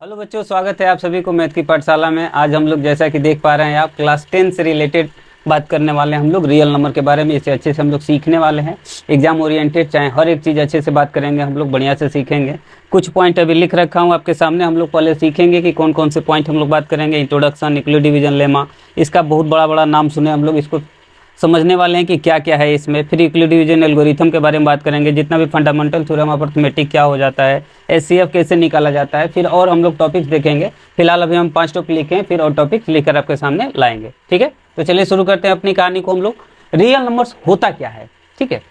Hello बच्चों, स्वागत है आप सभी को मैथ की पाठशाला में। आज हम लोग जैसा कि देख पा रहे हैं आप क्लास 10 से रिलेटेड बात करने वाले हैं। हम लोग रियल नंबर के बारे में इसे अच्छे से हम लोग सीखने वाले हैं। एग्जाम ओरिएंटेड चाहे हर एक चीज़ अच्छे से बात करेंगे, हम लोग बढ़िया से सीखेंगे। कुछ पॉइंट अभी लिख रखा हूँ आपके सामने। हम लोग पहले सीखेंगे कि कौन कौन से पॉइंट हम लोग बात करेंगे। इंट्रोडक्शन, यूक्लिड डिवीजन लेमा, इसका बहुत बड़ा बड़ा नाम सुने हम लोग, इसको समझने वाले हैं कि क्या क्या है इसमें। फिर यूक्लिड डिवीजन एल्गोरिथम के बारे में बात करेंगे, जितना भी फंडामेंटल थ्योरम ऑफ अरिथमेटिक क्या हो जाता है, एचसीएफ कैसे निकाला जाता है। फिर और हम लोग टॉपिक्स देखेंगे। फिलहाल अभी हम 5 टॉपिक लिखे हैं, फिर और टॉपिक्स लिखकर आपके सामने लाएंगे। ठीक है, तो चलिए शुरू करते हैं अपनी कहानी को। हम लोग रियल नंबर्स होता क्या है। ठीक है,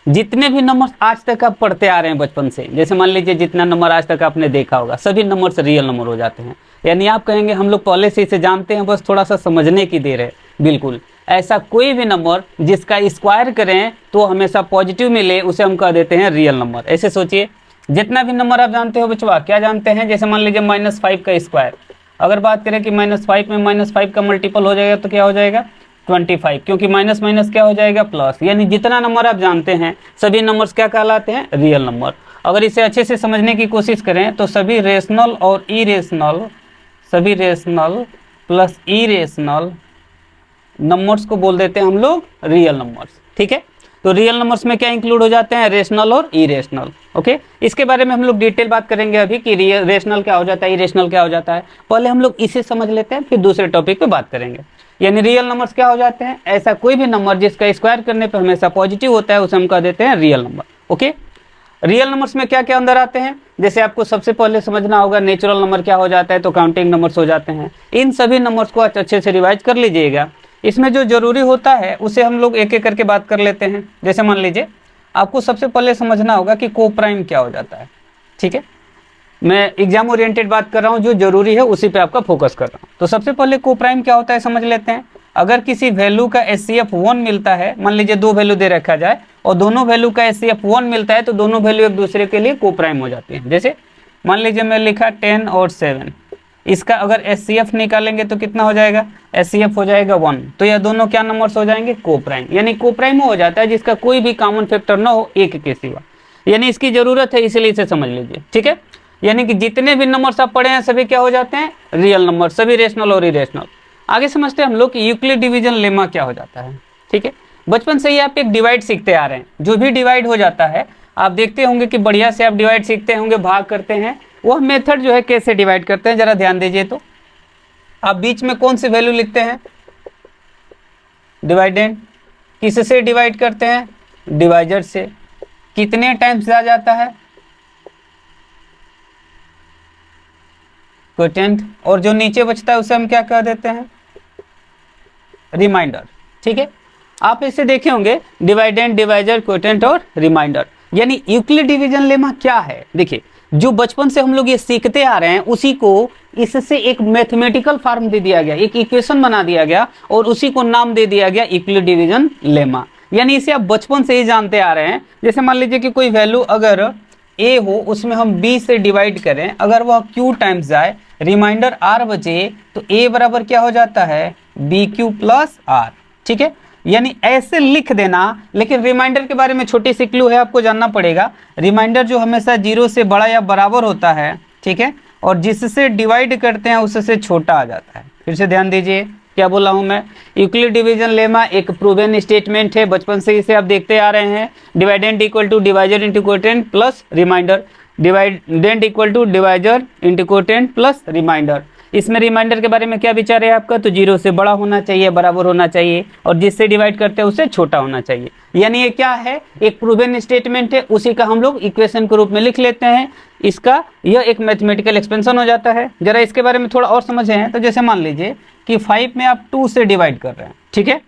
जितने भी नंबर्स आज तक आप पढ़ते आ रहे हैं बचपन से, जैसे मान लीजिए जितना नंबर आज तक आपने देखा होगा, सभी नंबर्स रियल नंबर हो जाते हैं। यानी आप कहेंगे हम लोग पहले से इसे जानते हैं, बस थोड़ा सा समझने की देर है। बिल्कुल ऐसा कोई भी नंबर जिसका स्क्वायर करें तो हमेशा पॉजिटिव मिले, उसे हम कह देते हैं रियल नंबर। ऐसे सोचिए, जितना भी नंबर आप जानते हो बचवा, क्या जानते हैं? जैसे मान लीजिए -5 का स्क्वायर, अगर बात करें कि -5 में -5 का मल्टीपल हो जाएगा तो क्या हो जाएगा? 25, क्योंकि माइनस माइनस क्या हो जाएगा? प्लस। यानी जितना नंबर आप जानते हैं सभी नंबर्स क्या कहलाते हैं? Real number. अगर इसे अच्छे से समझने की कोशिश करें तो सभी रेशनल और इरेशनल, सभी रेशनल प्लस इरेशनल नंबर्स को बोल देते हैं हम लोग रियल नंबर्स। ठीक है, तो रियल नंबर्स में क्या इंक्लूड हो जाते हैं? रेशनल और इरेशनल। ओके, इसके बारे में हम लोग डिटेल बात करेंगे अभी कि रेशनल क्या हो जाता है, इरेशनल क्या हो जाता है। पहले हम लोग इसे समझ लेते हैं, फिर दूसरे टॉपिक पे बात करेंगे। यानी रियल नंबर्स क्या हो जाते हैं? ऐसा कोई भी नंबर जिसका स्क्वायर करने पर हमेशा पॉजिटिव होता है, उसे हम कह देते हैं real number. Okay, real numbers में क्या क्या अंदर आते हैं, जैसे आपको सबसे पहले समझना होगा नेचुरल नंबर क्या हो जाता है, तो काउंटिंग नंबर्स हो जाते हैं। इन सभी नंबर्स को अच्छे से रिवाइज कर लीजिएगा। इसमें जो जरूरी होता है उसे हम लोग एक एक करके बात कर लेते हैं। जैसे मान लीजिए आपको सबसे पहले समझना होगा कि कोप्राइम क्या हो जाता है। ठीक है, मैं एग्जाम ओरिएंटेड बात कर रहा हूँ, जो जरूरी है उसी पे आपका फोकस कर रहा हूँ। तो सबसे पहले कोप्राइम क्या होता है समझ लेते हैं। अगर किसी वैल्यू का एचसीएफ 1 मिलता है, मान लीजिए 2 वैल्यू दे रखा जाए और दोनों वैल्यू का एचसीएफ 1 मिलता है, तो दोनों वैल्यू एक दूसरे के लिए कोप्राइम हो जाती है। जैसे मान लीजिए मैं लिखा 10 और 7, इसका अगर एचसीएफ निकालेंगे तो कितना हो जाएगा? एचसीएफ हो जाएगा 1। तो यह दोनों क्या नंबर्स हो जाएंगे? कोप्राइम। यानी कोप्राइम हो जाता है जिसका कोई भी कॉमन फैक्टर ना हो एक के सिवा। यानी इसकी जरूरत है, इसलिए इसे समझ लीजिए। ठीक है, यानी कि जितने भी नंबर्स आप पढ़े हैं सभी क्या हो जाते हैं? रियल नंबर, सभी रेशनल और इरेशनल। आगे समझते हैं हम लोग कि यूक्लिड डिवीजन लेमा क्या हो जाता है। ठीक है, बचपन से ही आप एक डिवाइड सीखते आ रहे हैं। जो भी डिवाइड हो जाता है आप देखते होंगे कि बढ़िया से आप डिवाइड सीखते होंगे, भाग करते हैं। वह मेथड जो है कैसे डिवाइड करते हैं जरा ध्यान दीजिए। तो आप बीच में कौन सी वैल्यू लिखते हैं? डिवाइडेंड। किससे डिवाइड करते हैं? डिवाइजर से। कितने टाइम्स आ जाता है? क्वोटिएंट। और जो नीचे बचता है उसे हम क्या कह देते हैं? रिमाइंडर। ठीक है, आप इसे देखे होंगे, डिवाइडेंड, डिवाइजर, क्वोटिएंट और रिमाइंडर। यानी यूक्लिड डिवीजन लेमा क्या है? देखिए, जो बचपन से हम लोग ये सीखते आ रहे हैं उसी को इससे एक मैथमेटिकल फॉर्म दे दिया गया, एक इक्वेशन बना दिया गया और उसी को नाम दे दिया गया यूक्लिड डिवीजन लेमा। यानी इसे आप बचपन से ही जानते आ रहे हैं। जैसे मान लीजिए कि कोई वैल्यू अगर a हो, उसमें हम b से डिवाइड करें, अगर वह q टाइम्स जाए, रिमाइंडर r बचे, तो a बराबर क्या हो जाता है? bq plus r। ठीक है, यानी ऐसे लिख देना। लेकिन रिमाइंडर के बारे में छोटी सी क्लू है, आपको जानना पड़ेगा। रिमाइंडर जो हमेशा 0 से बड़ा या बराबर होता है, ठीक है, और जिससे डिवाइड करते हैं उससे छोटा आ जाता है। फिर से ध्यान दीजिए, क्या बोला हूं मैं? यूक्लिड डिवीजन लेमा एक प्रूवन स्टेटमेंट है, बचपन से इसे आप देखते आ रहे हैं। Dividend equal to divisor into quotient plus remainder, dividend equal to divisor into quotient plus remainder. इसमें रिमाइंडर के बारे में क्या विचार है आपका? तो 0 से बड़ा होना चाहिए, बराबर होना चाहिए, और जिससे डिवाइड करते हैं उससे छोटा होना चाहिए। यानी ये क्या है? एक प्रूवन स्टेटमेंट है, उसी का हम लोग इक्वेशन के रूप में लिख लेते हैं। इसका यह एक मैथमेटिकल एक्सपेंशन हो जाता है। जरा इसके बारे में थोड़ा और समझे हैं तो जैसे मान लीजिए कि 5 में आप 2 से डिवाइड कर रहे हैं। ठीक है,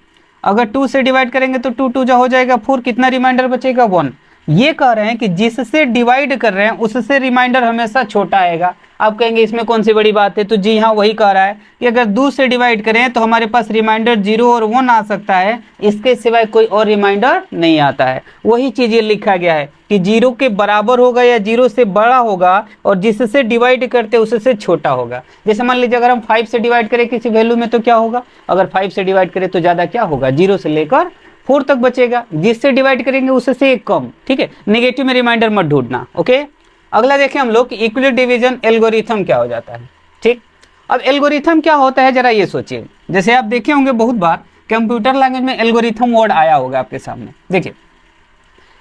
अगर 2 से डिवाइड करेंगे तो 2 2 जो हो जाएगा 4, कितना रिमाइंडर बचेगा? 1। ये कह रहे हैं कि जिससे डिवाइड कर रहे हैं उससे रिमाइंडर हमेशा छोटा आएगा। आप कहेंगे इसमें कौन सी बड़ी बात है? तो जी हाँ, वही कह रहा है कि अगर 2 से डिवाइड करें तो हमारे पास रिमाइंडर 0 और 1 आ सकता है, इसके सिवाय कोई और रिमाइंडर नहीं आता है। वही चीज ये लिखा गया है कि 0 के बराबर होगा या 0 से बड़ा होगा, और जिससे डिवाइड करते उससे छोटा होगा। जैसे मान लीजिए अगर हम 5 से डिवाइड करें किसी वैल्यू में तो क्या होगा? अगर 5 से डिवाइड करें तो ज्यादा क्या होगा? 0 से लेकर 4 तक बचेगा। जिससे डिवाइड करेंगे उससे एक कम। ठीक है, नेगेटिव में रिमाइंडर मत ढूंढना। ओके, अगला देखें हम लोग कि यूक्लिड डिवीजन एल्गोरिथम क्या हो जाता है। ठीक, अब एल्गोरिथम क्या होता है जरा ये सोचिए। जैसे आप देखे होंगे बहुत बार कंप्यूटर लैंग्वेज में एल्गोरिथम वर्ड आया होगा आपके सामने। देखिए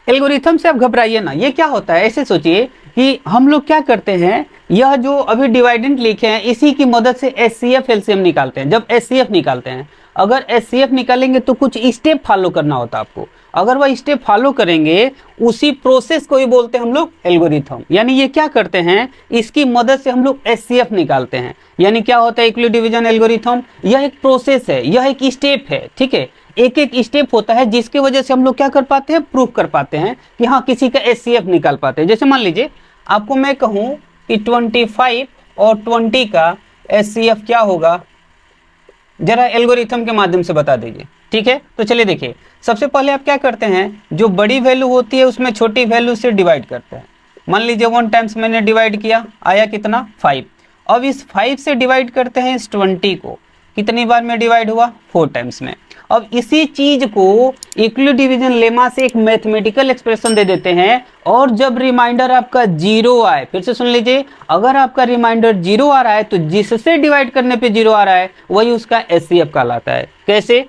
एल्गोरिथम से आप घबराइए ना, ये क्या होता है ऐसे सोचिए कि हम लोग क्या करते हैं, यह जो अभी डिवाइडेंट लिखे हैं इसी की मदद से एचसीएफ एलसीएम निकालते हैं। जब एचसीएफ निकालते हैं, अगर एचसीएफ निकालेंगे तो कुछ स्टेप फॉलो करना होता है आपको। अगर वह स्टेप फॉलो करेंगे उसी प्रोसेस को ही बोलते हैं हम लोग एल्गोरिथम। यानी ये क्या करते हैं, इसकी मदद से हम लोग एचसीएफ निकालते हैं। यानी क्या होता है यूक्लिड डिवीजन एल्गोरिथम, यह एक प्रोसेस है, यह एक स्टेप है। ठीक है, एक एक स्टेप होता है जिसकी वजह से हम लोग क्या कर पाते हैं, प्रूफ कर पाते हैं कि हाँ किसी का एचसीएफ निकाल पाते हैं। जैसे मान लीजिए आपको मैं कहूँ कि 25 और 20 का एचसीएफ क्या होगा, जरा एल्गोरिथम के माध्यम से बता दीजिए। ठीक है, तो चलिए देखिए, सबसे पहले आप क्या करते हैं, जो बड़ी वैल्यू होती है उसमें छोटी वैल्यू से डिवाइड करते हैं। मान लीजिए 1 टाइम्स मैंने डिवाइड किया, आया कितना 5। अब इस 5 से डिवाइड करते हैं इस 20 को, कितनी बार में डिवाइड हुआ, 4 टाइम्स में। अब इसी चीज को यूक्लिड डिवीजन लेमा से एक मैथमेटिकल एक्सप्रेशन दे देते हैं, और जब रिमाइंडर आपका 0 आए, फिर से सुन लीजिए, अगर आपका रिमाइंडर 0 आ रहा है तो जिससे डिवाइड करने पे 0 आ रहा है वही उसका एचसीएफ कहलाता है। कैसे,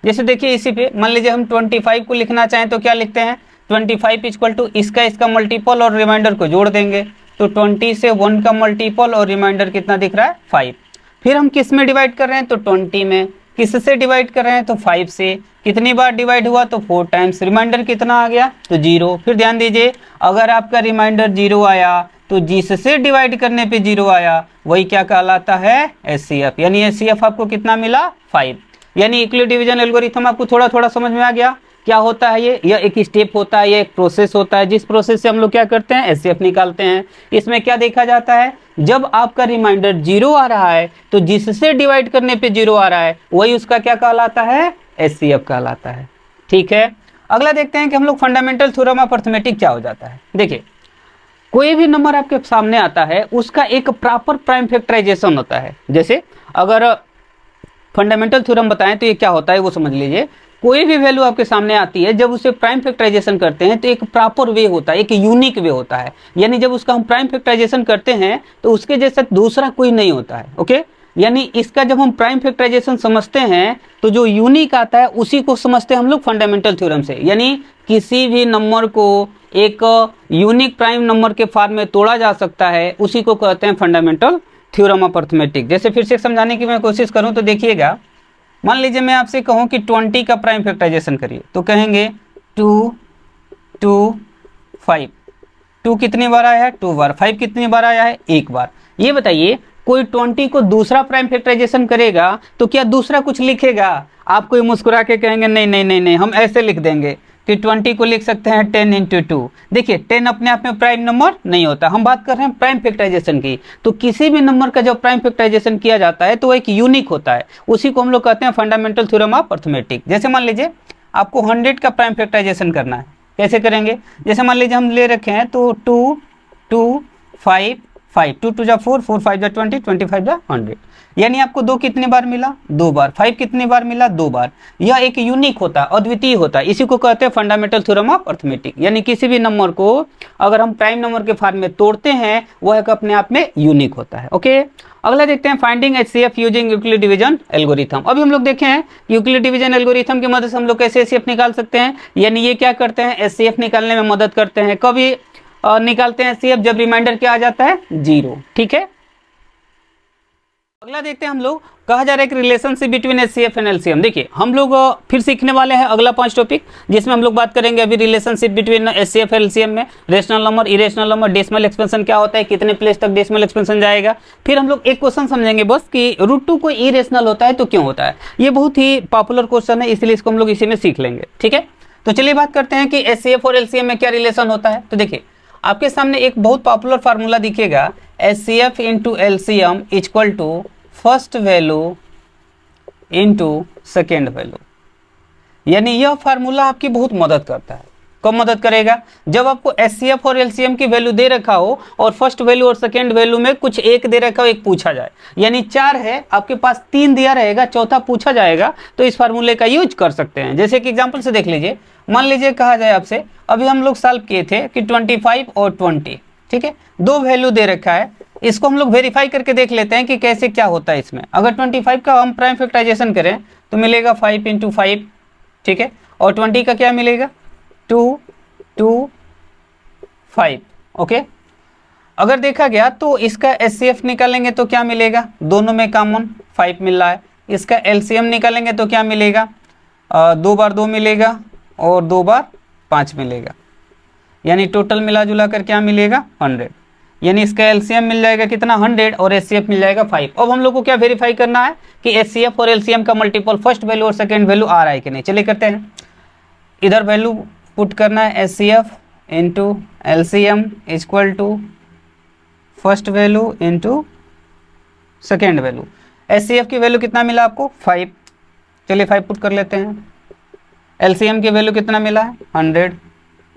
जैसे देखिए इसी पे मान लीजिए हम 25 को लिखना चाहें तो क्या लिखते हैं, 25 इक्वल टू इसका मल्टीपल और रिमाइंडर को जोड़ देंगे, तो 20 से 1 का मल्टीपल और रिमाइंडर कितना दिख रहा है 5। फिर हम किस में डिवाइड कर रहे हैं, तो 20 में। किससे डिवाइड कर रहे हैं, तो 5 से। कितनी बार डिवाइड हुआ, तो 4 टाइम्स। रिमाइंडर कितना आ गया, तो 0। फिर ध्यान दीजिए, अगर आपका रिमाइंडर 0 आया तो जिससे डिवाइड करने पे 0 आया वही क्या कहलाता है, एचसीएफ। यानी एचसीएफ आपको कितना मिला, 5। यानी यूक्लिड डिवीजन एल्गोरिथम आपको थोड़ा थोड़ा समझ में आ गया क्या होता है ये। यह एक स्टेप होता है, यह एक प्रोसेस होता है, जिस प्रोसेस से हम लोग क्या करते हैं, एचसीएफ निकालते हैं। इसमें क्या देखा जाता है, जब आपका रिमाइंडर 0 आ रहा है तो जिससे डिवाइड करने पे 0 आ रहा है वही उसका क्या कहलाता है, एचसीएफ कहलाता है। ठीक है, अगला देखते हैं कि हम लोग फंडामेंटल थ्योरम ऑफ अरिथमेटिक क्या हो जाता है। देखिए कोई भी नंबर आपके सामने आता है उसका एक प्रॉपर प्राइम फैक्टराइजेशन होता है। जैसे अगर फंडामेंटल थ्योरम बताएं तो ये क्या होता है वो समझ लीजिए। कोई भी वैल्यू आपके सामने आती है, जब उसे प्राइम फैक्टराइजेशन करते हैं तो एक प्रॉपर वे होता है, एक यूनिक वे होता है। यानी जब उसका हम प्राइम फैक्टराइजेशन करते हैं तो उसके जैसा दूसरा कोई नहीं होता है। ओके, यानी इसका जब हम प्राइम फैक्टराइजेशन समझते हैं तो जो यूनिक आता है उसी को समझते हैं हम लोग फंडामेंटल थ्योरम से। यानी किसी भी नंबर को एक यूनिक प्राइम नंबर के फॉर्म में तोड़ा जा सकता है, उसी को कहते हैं फंडामेंटल थ्योरम ऑफ अरिथमेटिक। जैसे फिर से समझाने की मैं कोशिश करूं तो देखिएगा, मान लीजिए मैं आपसे कहूं कि 20 का प्राइम फैक्टराइजेशन करिए, तो कहेंगे 2 2 5। 2 कितनी बार आया है, 2 बार। 5 कितनी बार आया है, 1 बार। ये बताइए कोई 20 को दूसरा प्राइम फैक्टराइजेशन करेगा तो क्या दूसरा कुछ लिखेगा, आप कोई मुस्कुरा के कहेंगे नहीं नहीं नहीं नहीं, हम ऐसे लिख देंगे कि 20 को लिख सकते हैं 10 × 2। देखिए 10 अपने आप में प्राइम नंबर नहीं होता, हम बात कर रहे हैं प्राइम फैक्टराइजेशन की। तो किसी भी नंबर का जब प्राइम फैक्टराइजेशन किया जाता है तो वो एक यूनिक होता है, उसी को हम लोग कहते हैं फंडामेंटल थ्योरम ऑफ अरिथमेटिक। जैसे मान लीजिए आपको 100 का प्राइम फैक्टराइजेशन करना है, कैसे करेंगे, जैसे मान लीजिए हम ले रखे हैं तो 2 2 5 5, 2 2 जा 4, 4 5 जा 20, 25 जा 100। यानी आपको 2 कितनी बार मिला, 2 बार। 5 कितनी बार मिला, 2 बार। यह एक यूनिक होता है, अद्वितीय होता है, इसी को कहते हैं फंडामेंटल थ्योरम ऑफ अरिथमेटिक। यानी किसी भी नंबर को अगर हम प्राइम नंबर के फॉर्म में तोड़ते हैं वह एक अपने आप में यूनिक होता है। ओके, अगला देखते हैं finding HCF using Euclid division algorithm. अभी हम लोग देखे हैं यूक्लिड डिवीजन एल्गोरिथम की मदद से हम लोग कैसे एचसीएफ निकाल सकते हैं। यानी ये क्या करते हैं, एचसीएफ निकालने में मदद करते हैं। कभी निकालते हैं एचसीएफ, जब रिमाइंडर क्या आ जाता है, 0। ठीक है, अगला देखते हैं हम लोग, कहा जा रहा है कि relationship between HCF and LCM. देखिए हम लोग फिर सीखने वाले हैं अगला 5 टॉपिक, जिसमें हम लोग बात करेंगे अभी रिलेशनशिप बिटवीन एचसीएफ और एलसीएम में। Rational number, irrational number, decimal expansion क्या होता है, कितने प्लेस तक डेसिमल एक्सपेंशन जाएगा। फिर हम लोग एक क्वेश्चन समझेंगे बस कि √2 कोई इरेशनल होता है तो क्यों होता है। ये बहुत ही पॉपुलर क्वेश्चन है, इसलिए इसको हम लोग इसी में सीख लेंगे। ठीक है, तो चलिए बात करते हैं कि एचसीएफ और एलसीएम में क्या रिलेशन होता है। तो देखिए आपके सामने एक बहुत पॉपुलर फार्मूला दिखेगा, HCF into LCM equal to first value into second value. यानी यह फार्मूला आपकी बहुत मदद करता है। कब मदद करेगा, जब आपको एचसीएफ और एलसीएम की वैल्यू दे रखा हो और फर्स्ट वैल्यू और सेकेंड वैल्यू में कुछ एक दे रखा हो, एक पूछा जाए। यानी 4 है, आपके पास 3 दिया रहेगा, चौथा पूछा जाएगा, तो इस फार्मूले का यूज कर सकते हैं। जैसे कि एग्जाम्पल से देख लीजिए, मान लीजिए कहा जाए आपसे, अभी हम लोग सॉल्व किए थे कि 25 और 20, ठीक है, दो वैल्यू दे रखा है, इसको हम लोग वेरीफाई करके देख लेते हैं कि कैसे क्या होता है इसमें। अगर 25 का हम प्राइम फैक्टराइजेशन करें तो मिलेगा 5 × 5, ठीक है, और 20 का क्या मिलेगा 2 2 5। ओके, अगर देखा गया तो इसका HCF निकालेंगे तो क्या मिलेगा, दोनों में कॉमन 5 मिल रहा है। इसका LCM निकालेंगे तो क्या मिलेगा, 2 बार 2 मिलेगा और 2 बार 5 मिलेगा, यानी टोटल मिला जुला कर क्या मिलेगा 100। यानी इसका LCM मिल जाएगा कितना 100 और HCF मिल जाएगा 5। अब हम लोग को क्या वेरीफाई करना है कि HCF और LCM का मल्टीपल फर्स्ट वैल्यू और सेकंड वैल्यू आ रहा है कि नहीं। चलिए करते हैं, इधर वैल्यू पुट करना है HCF into LCM equal to first value into second value. HCF की वैल्यू कितना मिला आपको 5, चलिए 5 पुट कर लेते हैं। LCM की वैल्यू कितना मिला है 100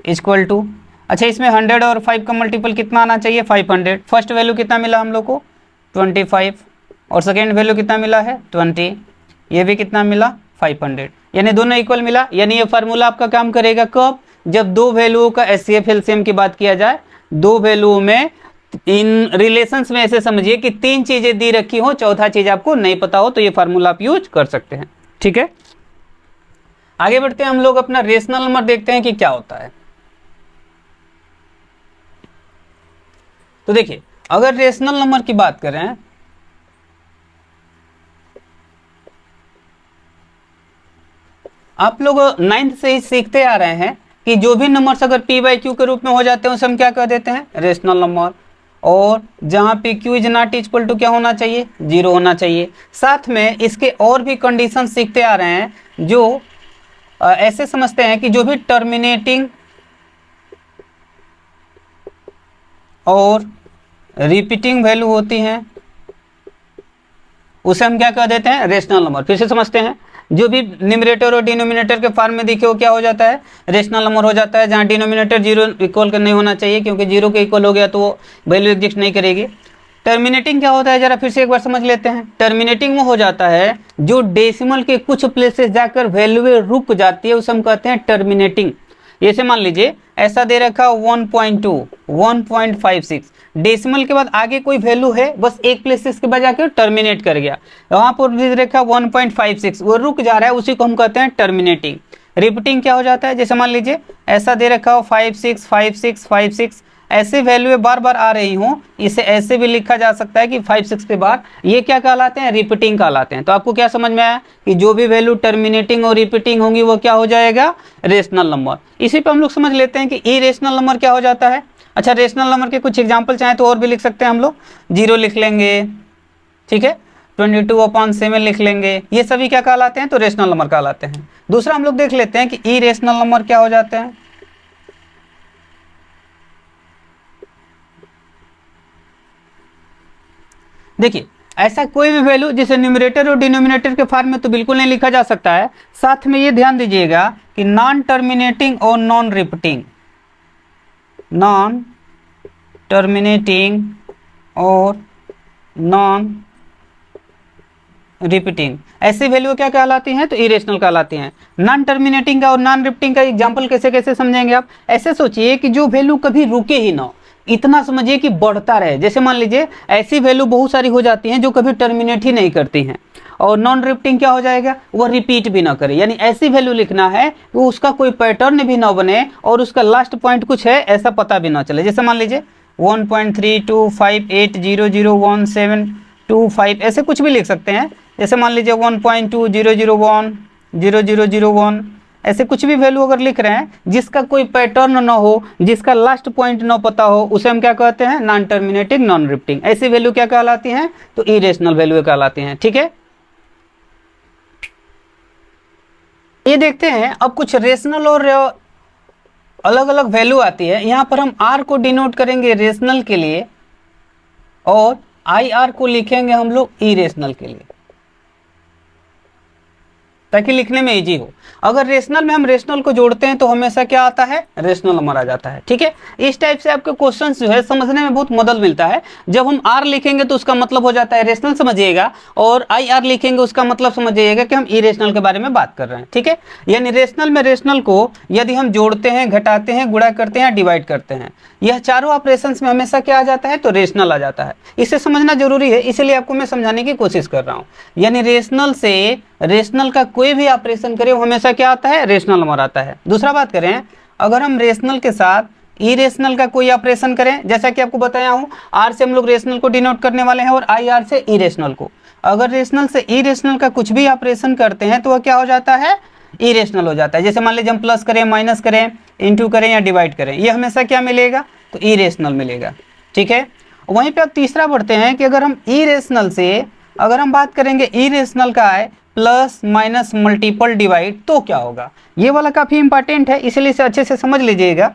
इक्वल टू, अच्छा इसमें 100 और 5 का मल्टीपल कितना आना चाहिए 500। फर्स्ट वैल्यू कितना मिला हम लोग को 25 और सेकेंड वैल्यू कितना मिला है 20, ये भी कितना मिला 500, यानी दोनों इक्वल मिला। यानी ये फार्मूला आपका काम करेगा कब, जब दो वैल्यूओं का HCF LCM की बात किया जाए, दो वैल्यूओं में इन रिलेशंस में ऐसे समझिए कि 3 चीजें दी रखी हो, चौथा चीज आपको नहीं पता हो तो ये फार्मूला आप यूज कर सकते हैं। ठीक है, आगे बढ़ते हैं, हम लोग अपना रेशनल नंबर देखते हैं कि क्या होता है। तो देखिए, अगर रेशनल नंबर की बात करें आप लोग 9th से ही सीखते आ रहे हैं कि जो भी नंबर्स अगर p/q के रूप में हो जाते हैं उसे हम क्या कह देते हैं रेशनल नंबर, और जहां पे q is not equal to क्या होना चाहिए 0 होना चाहिए। साथ में इसके और भी कंडीशन सीखते आ रहे हैं जो ऐसे समझते हैं कि जो भी टर्मिनेटिंग और रिपीटिंग वैल्यू होती हैं उसे हम क्या कह देते हैं रेशनल नंबर। फिर से समझते हैं, जो भी न्यूमरेटर और डिनोमिनेटर के फॉर्म में दिखे वो क्या हो जाता है रेशनल नंबर हो जाता है, जहां डिनोमिनेटर 0 इक्वल नहीं होना चाहिए क्योंकि 0 के इक्वल हो गया तो वो वैल्यू एग्जिस्ट नहीं करेगी। टर्मिनेटिंग क्या होता है जरा फिर से एक बार समझ लेते हैं। टर्मिनेटिंग वो हो जाता है जो डेसिमल के कुछ प्लेसेस जाकर वैल्यू रुक जाती है, उसे हम कहते हैं टर्मिनेटिंग। जैसे मान लीजिए ऐसा दे रखा 1.2 1.56, डेसिमल के बाद आगे कोई वैल्यू है बस एक प्लेसेस के बाद जाकर टर्मिनेट कर गया, वहां पर दे रखा 1.56 वो रुक जा रहा है, उसी को हम कहते हैं टर्मिनेटिंग। रिपीटिंग क्या हो जाता है, जैसे मान लीजिए ऐसा दे रखा हो 56 56 56, ऐसे वैल्यू बार बार आ रही हूँ, इसे ऐसे भी लिखा जा सकता है कि 56 के बाद ये क्या कहलाते हैं रिपीटिंग कहलाते हैं। तो आपको क्या समझ में आया कि जो भी वैल्यू टर्मिनेटिंग और रिपीटिंग होंगी वो क्या हो जाएगा रेशनल नंबर। इसी पे हम लोग समझ लेते हैं कि इरेशनल नंबर क्या हो जाता है। अच्छा, रेशनल नंबर के कुछ एग्जाम्पल चाहें तो और भी लिख सकते हैं हम लोग, 0 लिख लेंगे, ठीक है, 22/7 लिख लेंगे, ये सभी क्या कहलाते हैं तो रेशनल नंबर कहलाते हैं। दूसरा हम लोग देख लेते हैं कि इरेशनल नंबर क्या हो जाते हैं। देखिए, ऐसा कोई भी वैल्यू जिसे न्यूमरेटर और डिनोमिनेटर के फॉर्म में तो बिल्कुल नहीं लिखा जा सकता है, साथ में ये ध्यान दीजिएगा कि नॉन टर्मिनेटिंग और नॉन रिपीटिंग, नॉन टर्मिनेटिंग और नॉन रिपीटिंग ऐसी वैल्यू क्या कहलाती हैं तो इरेशनल कहलाती हैं। नॉन टर्मिनेटिंग का और नॉन रिपीटिंग का एग्जांपल कैसे कैसे समझेंगे आप, ऐसे सोचिए कि जो वैल्यू कभी रुके ही ना, इतना समझिए कि बढ़ता रहे। जैसे मान लीजिए ऐसी वैल्यू बहुत सारी हो जाती हैं जो कभी टर्मिनेट ही नहीं करती हैं, और नॉन रिपीटिंग क्या हो जाएगा वो रिपीट भी ना करे, यानी ऐसी वैल्यू लिखना है वो उसका कोई पैटर्न भी ना बने और उसका लास्ट पॉइंट कुछ है ऐसा पता भी ना चले। जैसे मान लीजिए 1.3258800125 ऐसे कुछ भी लिख सकते हैं। जैसे मान लीजिए 1.2001 0001 ऐसे कुछ भी वैल्यू अगर लिख रहे हैं जिसका कोई पैटर्न ना हो, जिसका लास्ट पॉइंट ना पता हो, उसे हम क्या कहते हैं नॉन टर्मिनेटिंग नॉन रिपीटिंग। ऐसी वैल्यू क्या कहलाती हैं तो इरेशनल वैल्यू कहलाती हैं। ठीक है, ये देखते हैं अब कुछ रेशनल और अलग अलग वैल्यू आती है। यहां पर हम आर को डिनोट करेंगे रेशनल के लिए और आई आर को लिखेंगे हम लोग इरेशनल के लिए। ताकि लिखने में इजी हो। अगर रेशनल में हम रेशनल को जोड़ते हैं तो हमेशा क्या आता है, रेशनल नंबर आ जाता है। ठीक है, इस टाइप से आपके क्वेश्चंस जो है समझने में बहुत मदद मिलता है। जब हम आर लिखेंगे तो उसका मतलब हो जाता है रेशनल, समझिएगा, और आई आर लिखेंगे उसका मतलब समझिएगा कि हम इरेशनल के बारे में बात कर रहे हैं। ठीक है, यानी रेशनल में रेशनल को यदि हम जोड़ते हैं, घटाते हैं, गुणा करते हैं, डिवाइड करते हैं, यह चारों ऑपरेशन में हमेशा क्या आ जाता है, तो रेशनल आ जाता है। इसे समझना जरूरी है, इसलिए आपको मैं समझाने की कोशिश कर रहा हूँ। यानी रेशनल से रेशनल का कोई भी ऑपरेशन करें वो हमेशा क्या आता है, रेशनल नंबर आता है। दूसरा बात करें, अगर हम रेशनल के साथ इरेशनल का कोई ऑपरेशन करें, जैसा कि आपको बताया हूं, आर से हम लोग रेशनल को डिनोट करने वाले हैं और आई आर से इरेशनल को। अगर रेशनल से इरेशनल का कुछ भी ऑपरेशन करते हैं तो वह क्या हो जाता है, इरेशनल हो जाता है। जैसे मान लीजिए हम प्लस करें, माइनस करें, इंटू करें या डिवाइड करें, ये हमेशा क्या मिलेगा, तो इरेशनल मिलेगा। ठीक है, वहीं पे अब तीसरा बढ़ते हैं कि अगर हम इरेशनल से अगर हम बात करेंगे इरेशनल का है प्लस माइनस मल्टीपल डिवाइड, तो क्या होगा, ये वाला काफ़ी इंपॉर्टेंट है, इसलिए इसे अच्छे से समझ लीजिएगा।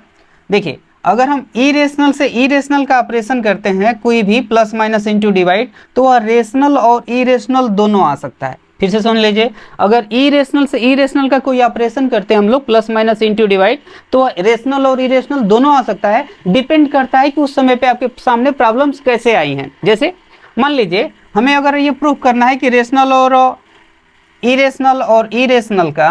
देखिए, अगर हम इरेशनल से इरेशनल का ऑपरेशन करते हैं, कोई भी प्लस माइनस इंटू डिवाइड, तो वह रेशनल और इरेशनल दोनों आ सकता है। फिर से सुन लीजिए, अगर इरेशनल से इरेशनल का कोई ऑपरेशन करते हैं हम लोग प्लस माइनस इंटू डिवाइड, तो वह रेशनल और इरेशनल दोनों आ सकता है। डिपेंड करता है कि उस समय पे आपके सामने प्रॉब्लम्स कैसे आई हैं। जैसे मान लीजिए हमें अगर ये प्रूफ करना है कि रेशनल और इरेशनल का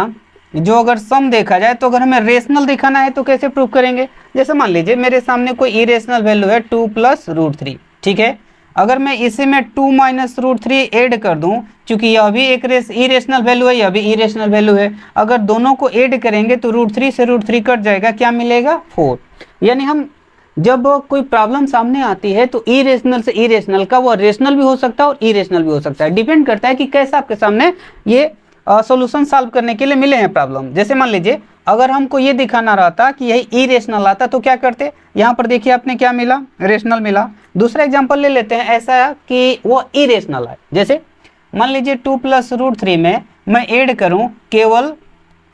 जो अगर सम देखा जाए, तो अगर हमें रेशनल दिखाना है तो कैसे प्रूफ करेंगे। जैसे मान लीजिए मेरे सामने कोई इरेशनल वैल्यू है 2 प्लस रूट 3। ठीक है, अगर मैं इसे में 2 माइनस रूट 3 ऐड कर दूं, चूंकि यह भी एक इरेशनल वैल्यू है, यह भी इरेशनल वैल्यू है, अगर दोनों को ऐड करेंगे तो रूट 3 से रूट 3 कट जाएगा, क्या मिलेगा, 4। यानी हम जब कोई प्रॉब्लम सामने आती है तो इरेशनल से इरेशनल का वो रेशनल भी हो सकता है और इरेशनल भी हो सकता है। डिपेंड करता है कि कैसा आपके सामने ये सॉल्यूशन सॉल्व करने के लिए मिले हैं प्रॉब्लम। जैसे मान लीजिए अगर हमको ये दिखाना रहता कि यही इरेशनल आता तो क्या करते, यहाँ पर देखिए आपने क्या मिला, रेशनल मिला। दूसरा एग्जांपल ले लेते हैं ऐसा कि वो इरेशनल है। जैसे मान लीजिए 2 प्लस रूट 3 में मैं ऐड करूँ केवल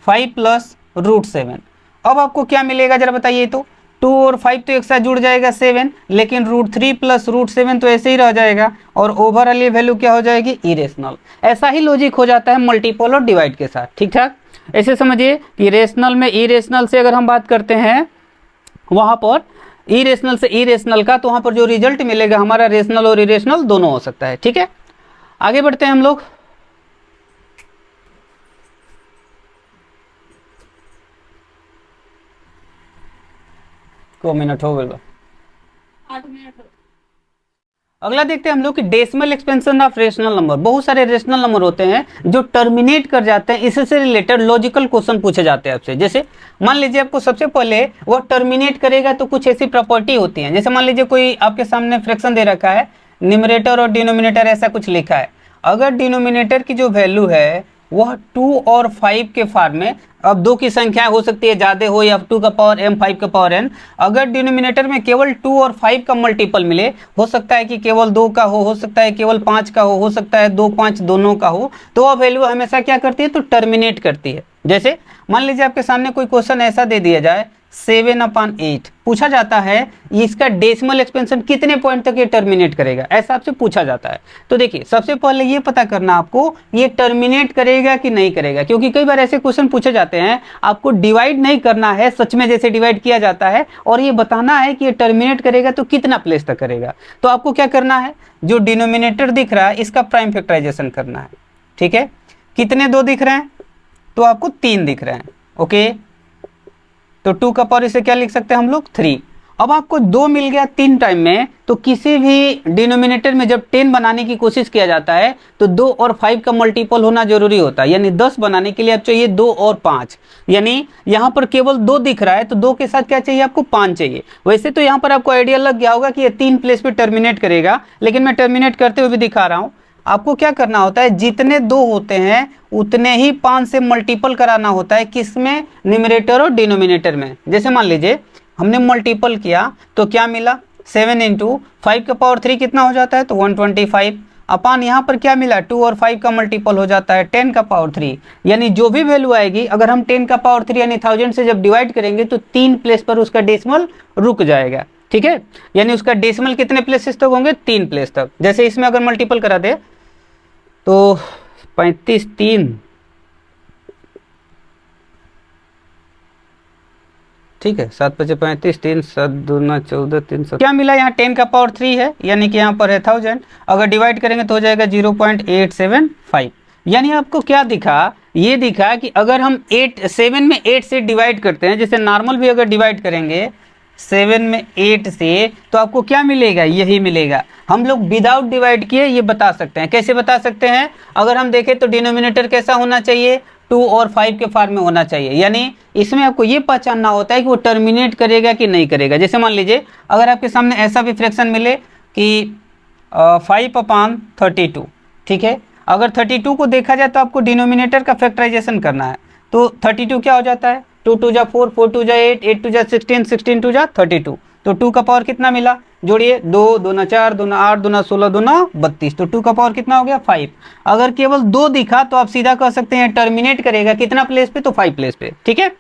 5 प्लस रूट 7, अब आपको क्या मिलेगा जरा बताइए। तो 2 और 5 तो एक साथ जुड़ जाएगा 7, लेकिन रूट 3 प्लस रूट 7 तो ऐसे ही रह जाएगा और ओवरऑल ये वैल्यू क्या हो जाएगी, इरेशनल। ऐसा ही लॉजिक हो जाता है मल्टीपल और डिवाइड के साथ। ठीक ठाक, ऐसे समझिए कि रेशनल में इरेशनल से अगर हम बात करते हैं वहाँ पर इरेशनल से इरेशनल का, तो वहाँ पर जो रिजल्ट मिलेगा हमारा रेशनल और इरेशनल दोनों हो सकता है। ठीक है, आगे बढ़ते हैं हम लोग। को मिनट हो गया, 8 मिनट। अगला देखते हैं हम लोग कि decimal expansion of rational number. बहुत सारे रेशनल नंबर होते हैं जो टर्मिनेट कर जाते हैं, इससे रिलेटेड लॉजिकल क्वेश्चन पूछे जाते हैं आपसे। जैसे मान लीजिए आपको सबसे पहले वो टर्मिनेट करेगा तो कुछ ऐसी प्रॉपर्टी होती है। जैसे मान लीजिए कोई आपके सामने फ्रैक्शन दे रखा है, न्यूमरेटर और डिनोमिनेटर ऐसा कुछ लिखा है। अगर डिनोमिनेटर की जो वैल्यू है वह 2 और 5 के फॉर्म में, अब 2 की संख्या हो सकती है ज़्यादा हो या 2 का पावर m 5 का पावर n, अगर डिनोमिनेटर में केवल 2 और 5 का मल्टीपल मिले, हो सकता है कि केवल 2 का हो सकता है केवल 5 का हो सकता है 2 5 दोनों का हो, तो वह वैल्यू हमेशा क्या करती है, तो टर्मिनेट करती है। जैसे मान लीजिए आपके सामने कोई क्वेश्चन ऐसा दे दिया जाए 7/8, पूछा जाता है इसका डेसिमल एक्सपेंशन कितने पॉइंट तक ये टर्मिनेट करेगा, ऐसा आपसे पूछा जाता है। तो देखिए सबसे पहले ये पता करना आपको ये टर्मिनेट करेगा कि नहीं करेगा, क्योंकि कई बार ऐसे क्वेश्चन पूछे जाते हैं आपको डिवाइड नहीं करना है सच में जैसे डिवाइड किया जाता है, और ये बताना है कि ये टर्मिनेट करेगा तो कितना प्लेस तक करेगा। तो आपको क्या करना है, जो डिनोमिनेटर दिख रहा है इसका प्राइम फैक्टराइजेशन करना है। ठीक है, कितने 2 दिख रहे हैं, तो आपको 3 दिख रहे हैं। ओके, तो 2 का पावर इसे क्या लिख सकते हैं हम लोग, 3। अब आपको 2 मिल गया 3 टाइम में, तो किसी भी डिनोमिनेटर में जब 10 बनाने की कोशिश किया जाता है तो 2 और 5 का मल्टीपल होना जरूरी होता है। यानी 10 बनाने के लिए आप चाहिए 2 और 5, यानी यहाँ पर केवल 2 दिख रहा है तो 2 के साथ क्या चाहिए आपको, 5 चाहिए। वैसे तो यहाँ पर आपको आइडिया लग गया होगा कि ये 3 प्लेस पे टर्मिनेट करेगा, लेकिन मैं टर्मिनेट करते हुए भी दिखा रहा हूँ। आपको क्या करना होता है, जितने 2 होते हैं उतने ही 5 से मल्टीपल कराना होता है, किसमें, न्यूमरेटर और डिनोमिनेटर में। जैसे मान लीजिए हमने मल्टीपल किया तो क्या मिला, 7 × 5 का पावर 3 कितना हो जाता है, तो 125 अपान यहाँ पर क्या मिला, 2 और 5 का मल्टीपल हो जाता है 10 का पावर 3। यानी जो भी वैल्यू आएगी अगर हम 10 का पावर 3 यानी 1000 से जब डिवाइड करेंगे तो 3 प्लेस पर उसका डेसिमल रुक जाएगा। ठीक है, यानी उसका डेसिमल कितने प्लेसेस तक होंगे, 3 प्लेस तक। जैसे इसमें अगर मल्टीपल करा दे तो 35 3 ठीक है, 7 5 35, 3 7 दूना 14, 3 7 क्या मिला यहाँ 10 का पावर 3 है, यानी कि यहाँ पर है 1000। अगर डिवाइड करेंगे तो हो जाएगा 0.875। यानी आपको क्या दिखा, ये दिखा कि अगर हम 7 में 8 से डिवाइड करते हैं, जैसे नॉर्मल भी अगर डिवाइड करेंगे 7 में 8 से, तो आपको क्या मिलेगा, यही मिलेगा। हम लोग विदाउट डिवाइड किए ये बता सकते हैं। कैसे बता सकते हैं, अगर हम देखें तो डिनोमिनेटर कैसा होना चाहिए, 2 और 5 के फॉर्म में होना चाहिए। यानी इसमें आपको ये पहचानना होता है कि वो टर्मिनेट करेगा कि नहीं करेगा। जैसे मान लीजिए अगर आपके सामने ऐसा भी फ्रैक्शन मिले कि 5/32, ठीक है, अगर 32 को देखा जाए तो आपको डिनोमिनेटर का फैक्टराइजेशन करना है। तो 32 क्या हो जाता है, 2 2 जा 4, 4 2 जा 8, 8 2 जा 16, 16 2 जा 32। तो 2 का पावर कितना मिला, जोड़िए 2 2 4 2 8 2 16 2 32। तो 2 का पावर कितना हो गया, 5। अगर केवल 2 दिखा तो आप सीधा कह सकते हैं टर्मिनेट करेगा कितना प्लेस पे, तो 5 प्लेस पे, ठीक है।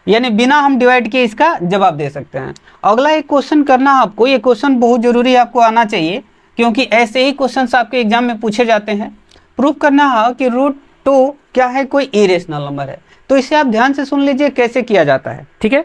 यानी बिना हम डिवाइड किए इसका जवाब दे सकते हैं। अगला एक क्वेश्चन करना आपको, ये क्वेश्चन बहुत जरूरी आपको आना चाहिए, क्योंकि ऐसे ही क्वेश्चन आपके एग्जाम में पूछे जाते हैं। प्रूफ करना है कि √2 क्या है, कोई इरेशनल नंबर है। तो इसे आप ध्यान से सुन लीजिए कैसे किया जाता है, ठीक है।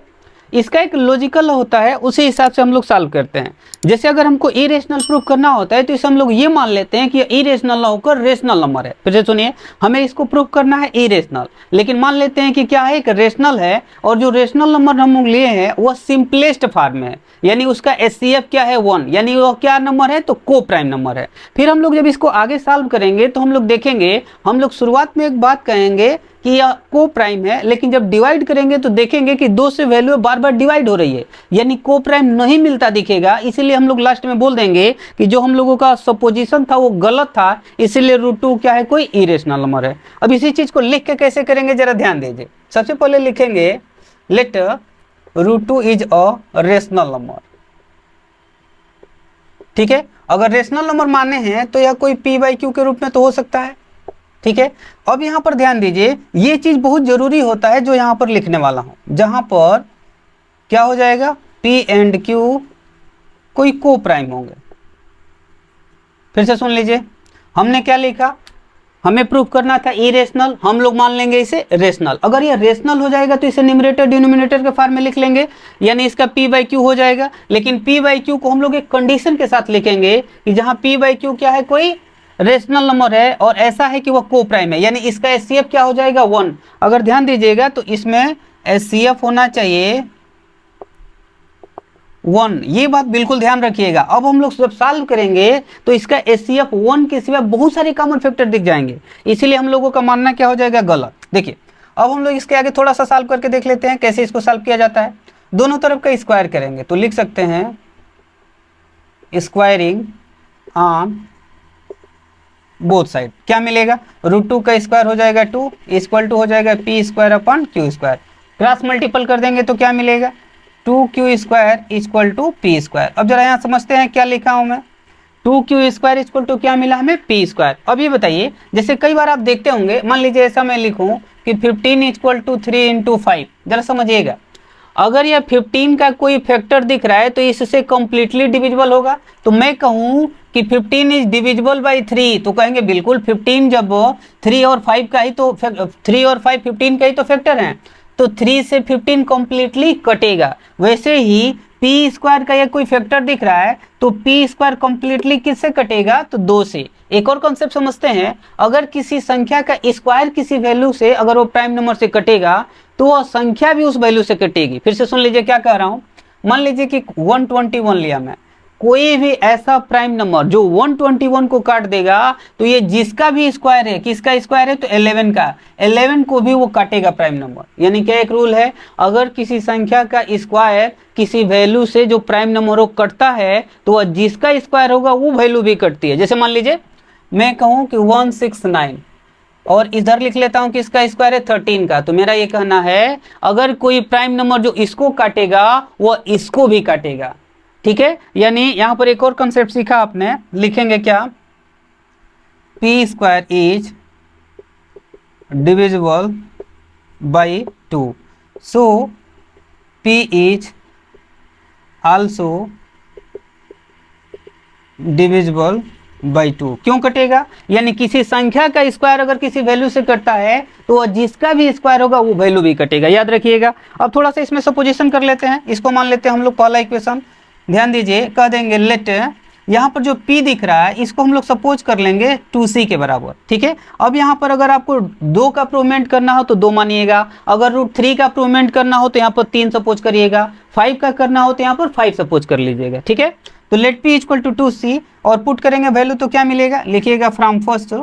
इसका एक लॉजिकल होता है, उसी हिसाब से हम लोग सॉल्व करते हैं। जैसे अगर हमको इरेशनल प्रूफ करना होता है तो इसे हम लोग ये मान लेते हैं कि इरेशनल ना होकर रेशनल नंबर है। फिर से सुनिए, हमें इसको प्रूफ करना है इरेशनल, लेकिन मान लेते हैं कि क्या है, एक रेशनल है, और जो रेशनल नंबर हम लोग लिए हैं वह सिंपलेस्ट फॉर्म में है, यानी उसका एचसीएफ क्या है, 1, यानी वो क्या नंबर है, तो को प्राइम नंबर है। फिर हम लोग जब इसको आगे सॉल्व करेंगे तो हम लोग देखेंगे, हम लोग शुरुआत में एक बात कहेंगे कि यह को प्राइम है, लेकिन जब डिवाइड करेंगे तो देखेंगे कि 2 से वैल्यू बार बार डिवाइड हो रही है, यानी को प्राइम नहीं मिलता दिखेगा। इसीलिए हम लोग लास्ट में बोल देंगे कि जो हम लोगों का सपोजिशन था वो गलत था, इसीलिए √2 क्या है, कोई इरेशनल नंबर है। अब इसी चीज को लिख के कैसे करेंगे जरा ध्यान दीजिए। सबसे पहले लिखेंगे let √2 is a rational number, ठीक है। अगर रेशनल नंबर माने हैं तो यह कोई p/q के रूप में तो हो सकता है, ठीक है। अब यहां पर ध्यान दीजिए, ये चीज बहुत जरूरी होता है जो यहां पर लिखने वाला हूं, जहां पर क्या हो जाएगा, p एंड q कोई को प्राइम होंगे। फिर से सुन लीजिए, हमने क्या लिखा, हमें प्रूफ करना था इरेशनल, हम लोग मान लेंगे इसे रेशनल। अगर ये रेशनल हो जाएगा तो इसे न्यूमरेटर डिनोमिनेटर के फॉर्म में लिख लेंगे, यानी इसका p/q हो जाएगा। लेकिन p/q को हम लोग एक कंडीशन के साथ लिखेंगे कि जहां p/q क्या है, कोई रेशनल नंबर है और ऐसा है कि वह को प्राइम है, यानी इसका एचसीएफ क्या हो जाएगा, 1। अगर ध्यान दीजिएगा तो इसमें एचसीएफ होना चाहिए 1, ये बात बिल्कुल ध्यान रखिएगा। अब हम लोग जब सॉल्व करेंगे तो इसका एचसीएफ 1 के सिवा बहुत सारे कॉमन फैक्टर दिख जाएंगे, इसीलिए हम लोगों का मानना क्या हो जाएगा, गलत। देखिए अब हम लोग इसके आगे थोड़ा सा सॉल्व करके देख लेते हैं कैसे इसको सॉल्व किया जाता है। दोनों तरफ का स्क्वायर करेंगे तो लिख सकते हैं स्क्वायरिंग ऑन बोथ साइड। क्या मिलेगा, √2 का स्क्वायर हो जाएगा 2 इक्वल टू हो जाएगा p² / q²। क्रॉस मल्टीपल कर देंगे तो क्या मिलेगा, 2q² इक्वल टू p²। अब जरा यहाँ समझते हैं क्या लिखा हूं मैं, 2q² इक्वल टू क्या मिला हमें, p²। अब ये बताइए, जैसे कई बार आप देखते होंगे, मान लीजिए ऐसा मैं लिखूं कि 15 इक्वल टू 3 × 5। जरा समझिएगा, अगर यह 15 का कोई फैक्टर दिख रहा है तो इससे कंप्लीटली डिविजिबल होगा। तो मैं कहूं कि 15 इज डिविजिबल बाई 3, तो कहेंगे बिल्कुल 15 जब 3 और 5 का ही तो 3 और 5 15 का ही तो फैक्टर हैं, तो 3 से 15 कंप्लीटली कटेगा। वैसे ही p² का यह कोई फैक्टर दिख रहा है तो p² कंप्लीटली किससे कटेगा, तो 2 से। एक और कॉन्सेप्ट समझते हैं, अगर किसी संख्या का स्क्वायर किसी वैल्यू से अगर वो प्राइम नंबर से कटेगा तो वह संख्या भी उस वैल्यू से कटेगी। फिर से सुन लीजिए क्या कह रहा हूं, मान लीजिए कि 121 लिया मैं, कोई भी ऐसा प्राइम नंबर जो 121 को काट देगा तो ये जिसका भी स्क्वायर है, किसका स्क्वायर है, तो 11 का, 11 को भी वो काटेगा प्राइम नंबर। यानी क्या एक रूल है, अगर किसी संख्या का स्क्वायर किसी वैल्यू से जो प्राइम नंबर हो कटता है तो वह जिसका स्क्वायर होगा वो वैल्यू भी कटती है। जैसे मान लीजिए मैं कहूं कि 169 और इधर लिख लेता हूं कि इसका स्क्वायर है 13 का, तो मेरा ये कहना है अगर कोई प्राइम नंबर जो इसको काटेगा वह इसको भी काटेगा, ठीक है। यानी यहां पर एक और कंसेप्ट सीखा आपने, लिखेंगे क्या, p² is divisible by 2, so p is also divisible by 2। क्यों कटेगा? यानी किसी संख्या का स्क्वायर अगर किसी वैल्यू से कटता है तो जिसका भी स्क्वायर होगा वो वैल्यू भी कटेगा, याद रखिएगा। अब थोड़ा सा इसमें सपोजिशन कर लेते हैं, इसको मान लेते हैं हम लोग पहला इक्वेशन। ध्यान दीजिए, कह देंगे लेट, यहाँ पर जो p दिख रहा है इसको हम लोग सपोज कर लेंगे 2c के बराबर, ठीक है। अब यहाँ पर अगर आपको 2 का प्रूवमेंट करना हो तो 2 मानिएगा, अगर √3 का प्रूवमेंट करना हो तो यहाँ पर 3 सपोज करिएगा, 5 का करना हो तो यहाँ पर 5 सपोज कर लीजिएगा, ठीक है। तो late p equal to 2c और पुट करेंगे वैल्यू तो क्या मिलेगा, लिखिएगा फ्रॉम फर्स्ट,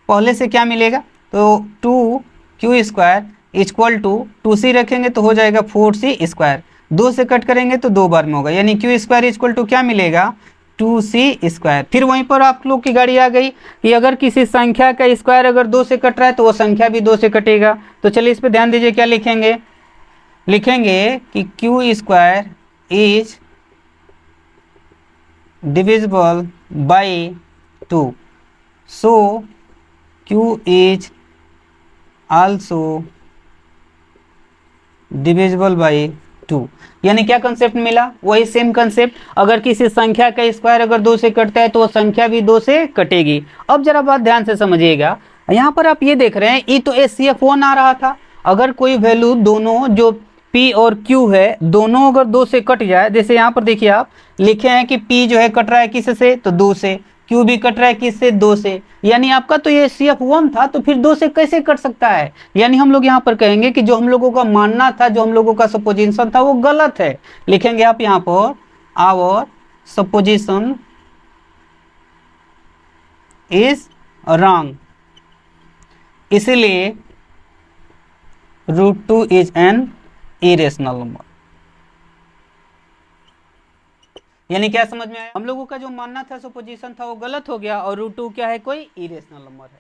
पहले से क्या मिलेगा तो 2q² इक्वल टू 2c रखेंगे तो हो जाएगा 4c², 2 से कट करेंगे तो 2 बार में होगा, यानी q² इक्वल टू क्या मिलेगा 2c²। फिर वहीं पर आप लोग की गाड़ी आ गई कि अगर किसी संख्या का स्क्वायर अगर 2 से कट रहा है तो वो संख्या भी 2 से कटेगा। तो चलिए इस पे ध्यान दीजिए, क्या लिखेंगे, लिखेंगे कि q² is divisible by 2, so q is also divisible by 2। यानी क्या कंसेप्ट मिला, वही सेम कंसेप्ट, अगर किसी संख्या का स्क्वायर अगर 2 से कटता है तो वो संख्या भी 2 से कटेगी। अब जरा बात ध्यान से समझिएगा, यहाँ पर आप ये देख रहे हैं ई तो SCF1 आ रहा था, अगर कोई वैल्यू दोनों जो P और Q है दोनों अगर 2 से कट जाए, जैसे यहाँ पर देखिए आप लिखे हैं कि P जो है कट रहा है किस से तो 2 से, Q भी कट रहा है किस से 2 से, यानी आपका तो ये SCF1 था तो फिर 2 से कैसे कट सकता है। यानी हम लोग यहाँ पर कहेंगे कि जो हम लोगों का मानना था, जो हम लोगों का सपोजिशन था वो गलत है। लिखेंगे आप यहाँ per hour supposition is wrong, इसलिए √2 इज एन इरेशनल नंबर। यानी क्या समझ में आया, हम लोगों का जो मानना था सपोजिशन था वो गलत हो गया और √2 क्या है, कोई इरेशनल नंबर है।